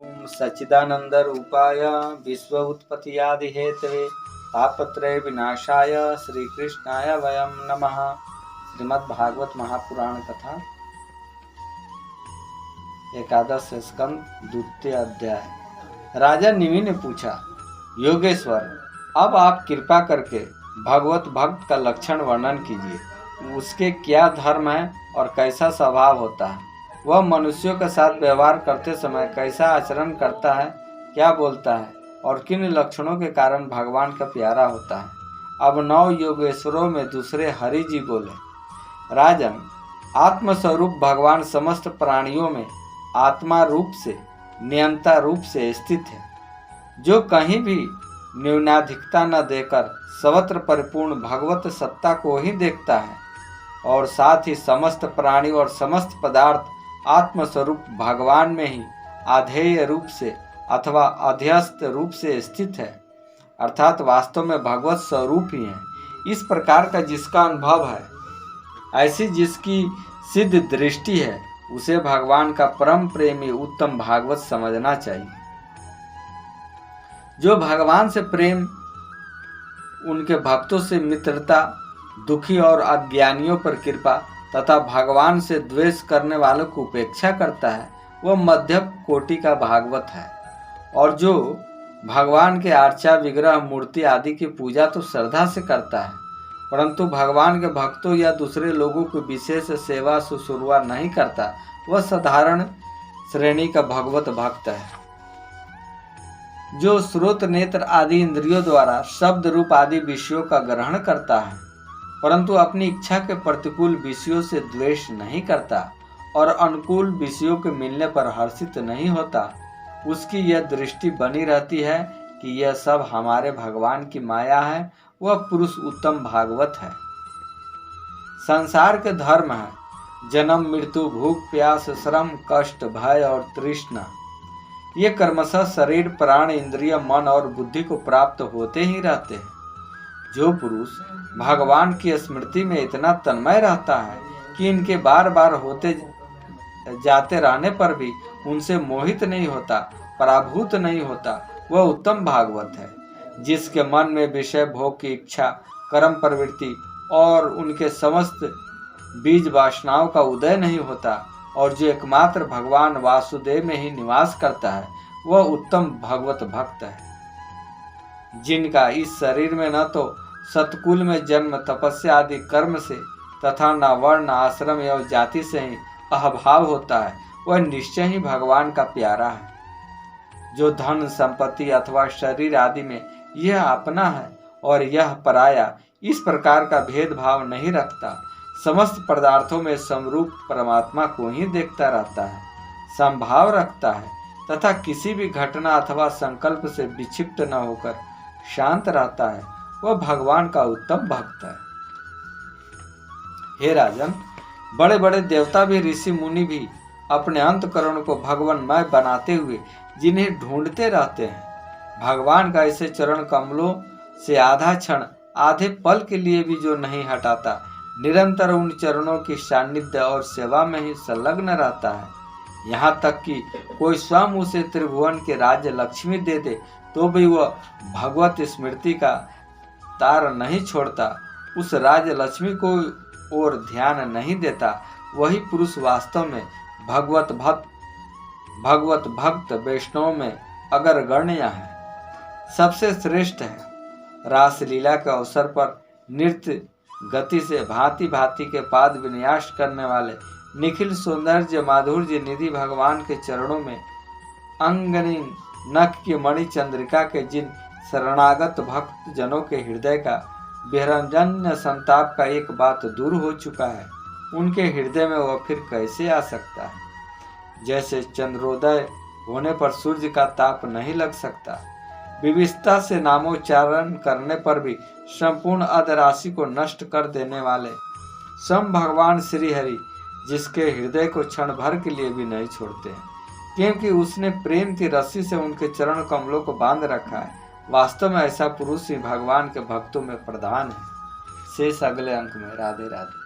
ओम सच्चिदानंद रूपाय विश्व उत्पत्ति आदि हेतवे तापत्रय विनाशाय श्री कृष्णाय वयम नमः। श्रीमद् भागवत महापुराण कथा एकादश स्कंद द्वितीय अध्याय। राजा निमि ने पूछा, योगेश्वर, अब आप कृपा करके भगवत भक्त का लक्षण वर्णन कीजिए। उसके क्या धर्म है और कैसा स्वभाव होता है? वह मनुष्यों के साथ व्यवहार करते समय कैसा आचरण करता है, क्या बोलता है और किन लक्षणों के कारण भगवान का प्यारा होता है। अब 9 योगेश्वरों में दूसरे हरि जी बोले, राजन, आत्मस्वरूप भगवान समस्त प्राणियों में आत्मा रूप से नियंता रूप से स्थित है, जो कहीं भी न्यूनाधिकता न देकर सर्वत्र परिपूर्ण भगवत सत्ता को ही देखता है और साथ ही समस्त प्राणी और समस्त पदार्थ आत्मस्वरूप भगवान में ही आधेय रूप से अथवा अध्यस्त रूप से स्थित है, अर्थात वास्तव में भगवत स्वरूप ही है। इस प्रकार का जिसका अनुभव है, ऐसी जिसकी सिद्ध दृष्टि है, उसे भगवान का परम प्रेमी उत्तम भागवत समझना चाहिए। जो भगवान से प्रेम, उनके भक्तों से मित्रता, दुखी और अज्ञानियों पर कृपा तथा भगवान से द्वेष करने वालों को उपेक्षा करता है, वह मध्यम कोटि का भागवत है। और जो भगवान के अर्चा, विग्रह, मूर्ति आदि की पूजा तो श्रद्धा से करता है, परंतु भगवान के भक्तों या दूसरे लोगों की विशेष सेवा शुश्रूषा नहीं करता, वह साधारण श्रेणी का भगवत भक्त है। जो श्रोत, नेत्र आदि इंद्रियों द्वारा शब्द, रूप आदि विषयों का ग्रहण करता है, परंतु अपनी इच्छा के प्रतिकूल विषयों से द्वेष नहीं करता और अनुकूल विषयों के मिलने पर हर्षित नहीं होता, उसकी यह दृष्टि बनी रहती है कि यह सब हमारे भगवान की माया है, वह पुरुष उत्तम भागवत है। संसार के धर्म है जन्म, मृत्यु, भूख, प्यास, श्रम, कष्ट, भय और तृष्णा। ये कर्मशः शरीर, प्राण, इंद्रिय, मन और बुद्धि को प्राप्त होते ही रहते हैं। जो पुरुष भगवान की स्मृति में इतना तन्मय रहता है कि इनके बार बार होते जाते रहने पर भी उनसे मोहित नहीं होता, पराभूत नहीं होता, वह उत्तम भागवत है। जिसके मन में विषय भोग की इच्छा, कर्म प्रवृत्ति और उनके समस्त बीज वासनाओं का उदय नहीं होता और जो एकमात्र भगवान वासुदेव में ही निवास करता है, वह उत्तम भगवत भक्त है। जिनका इस शरीर में न तो सतकुल में जन्म, तपस्या आदि कर्म से तथा न वर्ण, आश्रम एवं जाति से ही अभाव होता है, वह निश्चय ही भगवान का प्यारा है। जो धन, संपत्ति अथवा शरीर आदि में यह अपना है और यह पराया, इस प्रकार का भेदभाव नहीं रखता, समस्त पदार्थों में समरूप परमात्मा को ही देखता रहता है, समभाव रखता है तथा किसी भी घटना अथवा संकल्प से विक्षिप्त न होकर शांत रहता है, वह भगवान का उत्तम भक्त है। हे राजन, बड़े बड़े देवता भी, ऋषि मुनि भी अपने अंतकरण को भगवानमय बनाते हुए जिन्हें ढूंढते रहते हैं, भगवान का ऐसे चरण कमलों से आधा क्षण, आधे पल के लिए भी जो नहीं हटाता, निरंतर उन चरणों की सान्निध्य और सेवा में ही संलग्न रहता है। यहाँ तक कि कोई स्वयं उसे त्रिभुवन के राज्य लक्ष्मी दे दे तो भी वह भगवत स्मृति का तार नहीं छोड़ता, उस राज लक्ष्मी को और ध्यान नहीं देता, वही पुरुष वास्तव में भगवत भक्त वैष्णव में अग्रगण्य है, सबसे श्रेष्ठ है। रासलीला के अवसर पर नृत्य गति से भांति भांति के पाद विन्यास करने वाले निखिल सौंदर्य माधुर्य निधि भगवान के चरणों में अंगनी नख की मणि चंद्रिका के जिन शरणागत भक्त जनों के हृदय का विरंजन संताप का एक बात दूर हो चुका है, उनके हृदय में वह फिर कैसे आ सकता है। जैसे चंद्रोदय होने पर सूर्य का ताप नहीं लग सकता, विविधता से नामोच्चारण करने पर भी संपूर्ण अधराशि को नष्ट कर देने वाले सम भगवान श्री हरि, जिसके हृदय को क्षण भर के लिए भी नहीं छोड़ते हैं, क्योंकि उसने प्रेम की रस्सी से उनके चरण कमलों को बांध रखा है। वास्तव में ऐसा पुरुष ही भगवान के भक्तों में प्रधान है। शेष अगले अंक में। राधे राधे।